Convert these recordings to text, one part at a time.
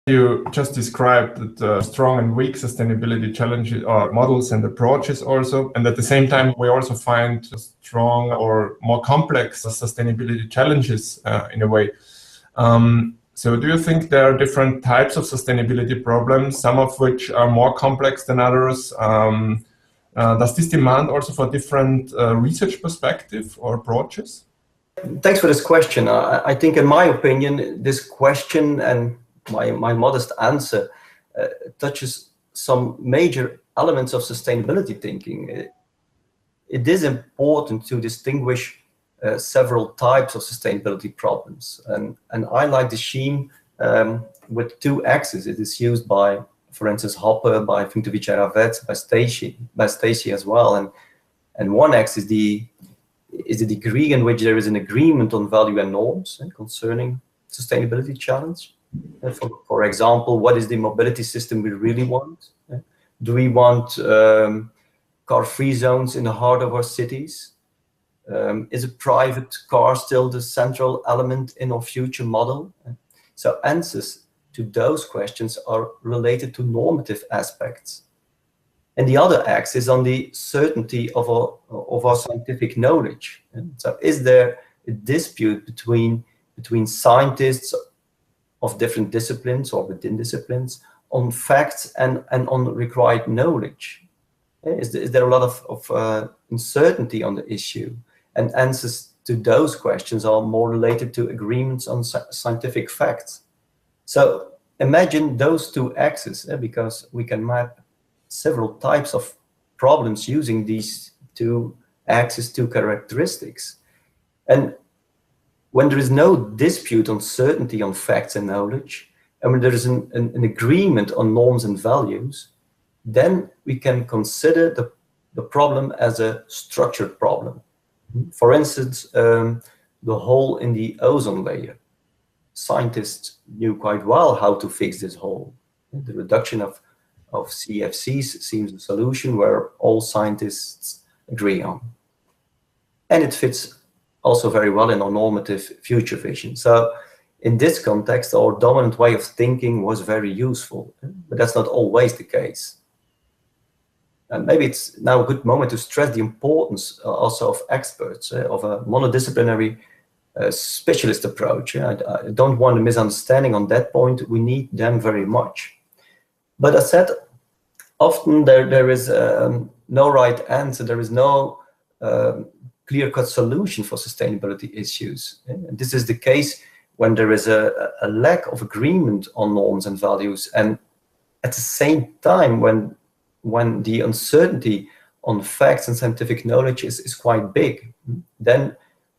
You just described that strong and weak sustainability challenges or models and approaches also, and at the same time we also find strong or more complex sustainability challenges in a way. So do you think there are different types of sustainability problems, some of which are more complex than others? Does this demand also for different research perspective or approaches? Thanks for this question. I think in my opinion, this question and my modest answer touches some major elements of sustainability thinking. It is important to distinguish several types of sustainability problems, and I like the scheme with two axes. It is used by, for instance, Hoppe, by Fintovic-Ravet, by Stacey as well, and one axis is the degree in which there is an agreement on value and norms concerning sustainability challenge. For example, what is the mobility system we really want? Do we want car-free zones in the heart of our cities? Is a private car still the central element in our future model? So answers to those questions are related to normative aspects. And the other axis is on the certainty of our scientific knowledge. So is there a dispute between scientists of different disciplines or within disciplines on facts and on required knowledge? Is there a lot of uncertainty on the issue? And answers to those questions are more related to agreements on scientific facts. So imagine those two axes, because we can map several types of problems using these two axes, two characteristics. And when there is no dispute on certainty on facts and knowledge, and when there is an agreement on norms and values, then we can consider the problem as a structured problem. For instance, the hole in the ozone layer. Scientists knew quite well how to fix this hole. The reduction of CFCs seems a solution where all scientists agree on. And it fits also very well in our normative future vision. So in this context, our dominant way of thinking was very useful, but that's not always the case. And maybe it's now a good moment to stress the importance also of experts, of a monodisciplinary specialist approach. I don't want a misunderstanding on that point. We need them very much. But as said, often there is no right answer. There is no clear-cut solution for sustainability issues. And this is the case when there is a lack of agreement on norms and values, and at the same time when the uncertainty on facts and scientific knowledge is quite big. Then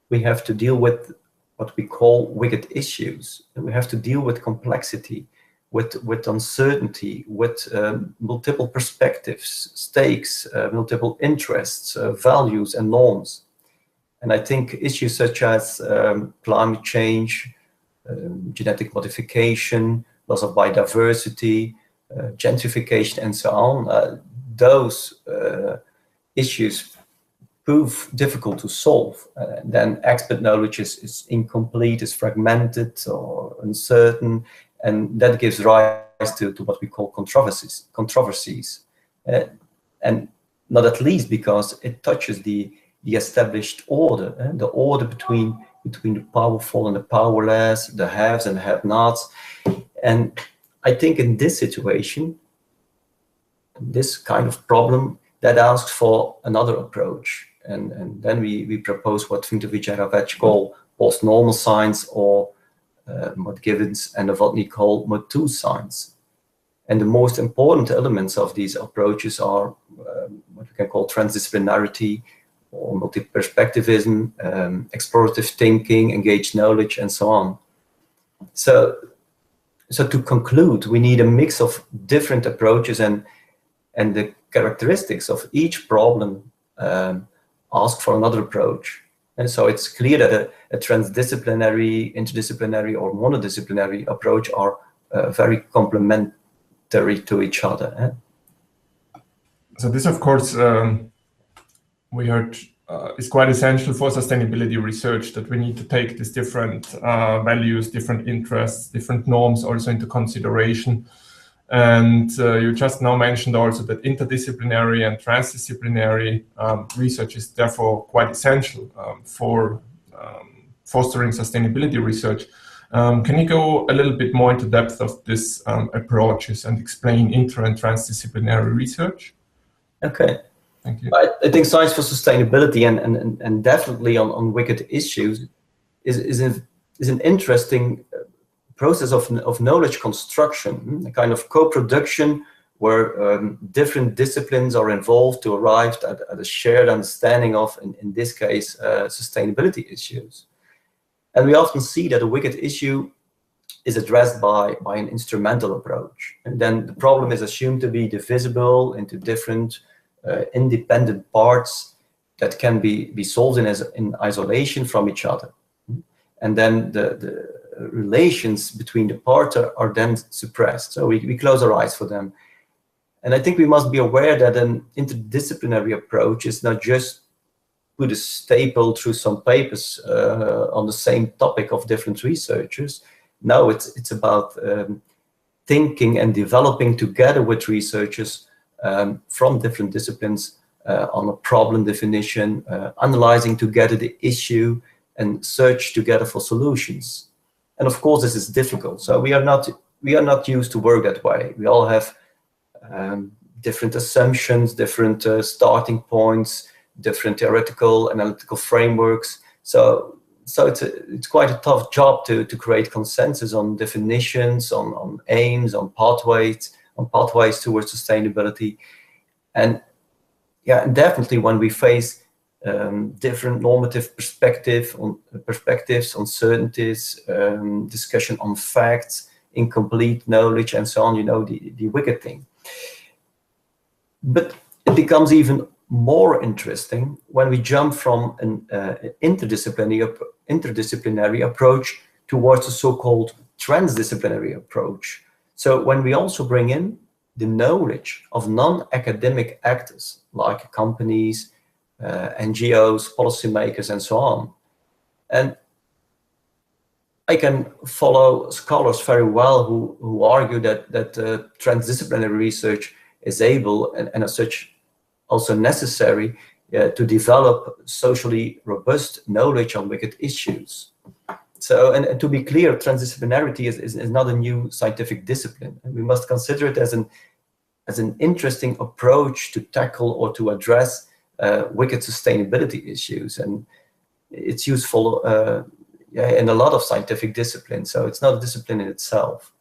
we have to deal with what we call wicked issues. And we have to deal with complexity, with uncertainty, with multiple perspectives, stakes, multiple interests, values and norms. And I think issues such as climate change, genetic modification, loss of biodiversity, gentrification and so on, those issues prove difficult to solve. Then expert knowledge is incomplete, is fragmented or uncertain, and that gives rise to what we call controversies. And not at least because it touches the established order, the order between the powerful and the powerless, the haves and have-nots. And I think in this situation, this kind of problem, that asks for another approach. And then we propose what Fintovic-Ravet call post-normal science, or what Gibbons and Novotny call Mode 2 science. And the most important elements of these approaches are what we can call transdisciplinarity, or multi-perspectivism, explorative thinking, engaged knowledge, and so on. So to conclude, we need a mix of different approaches, and the characteristics of each problem ask for another approach. And so it's clear that a transdisciplinary, interdisciplinary, or monodisciplinary approach are very complementary to each other. So this, of course, we heard is quite essential for sustainability research, that we need to take these different values, different interests, different norms also into consideration. And you just now mentioned also that interdisciplinary and transdisciplinary research is therefore quite essential for fostering sustainability research. Can you go a little bit more into depth of this approaches and explain inter and transdisciplinary research? Okay. Thank you. I think Science for Sustainability and definitely on wicked issues is an interesting process of knowledge construction, a kind of co-production where different disciplines are involved to arrive at a shared understanding of, in this case, sustainability issues. And we often see that a wicked issue is addressed by an instrumental approach. And then the problem is assumed to be divisible into different independent parts that can be solved in isolation from each other. And then the relations between the parts are then suppressed. So we close our eyes for them. And I think we must be aware that an interdisciplinary approach is not just put a staple through some papers on the same topic of different researchers. No, it's about thinking and developing together with researchers from different disciplines on a problem definition, analyzing together the issue, and search together for solutions. And of course, this is difficult. So we are not used to work that way. We all have different assumptions, different starting points, different theoretical, analytical frameworks. So it's quite a tough job to create consensus on definitions, on aims, on pathways towards sustainability. And yeah, and definitely when we face different normative perspectives, uncertainties, discussion on facts, incomplete knowledge, and so on, you know, the wicked thing. But it becomes even more interesting when we jump from an interdisciplinary approach towards a so-called transdisciplinary approach. So when we also bring in the knowledge of non-academic actors like companies, NGOs, policymakers, and so on. And I can follow scholars very well who argue that transdisciplinary research is able and as such also necessary to develop socially robust knowledge on wicked issues. So, and to be clear, transdisciplinarity is not a new scientific discipline, and we must consider it as an interesting approach to tackle or to address wicked sustainability issues, and it's useful in a lot of scientific disciplines. So it's not a discipline in itself.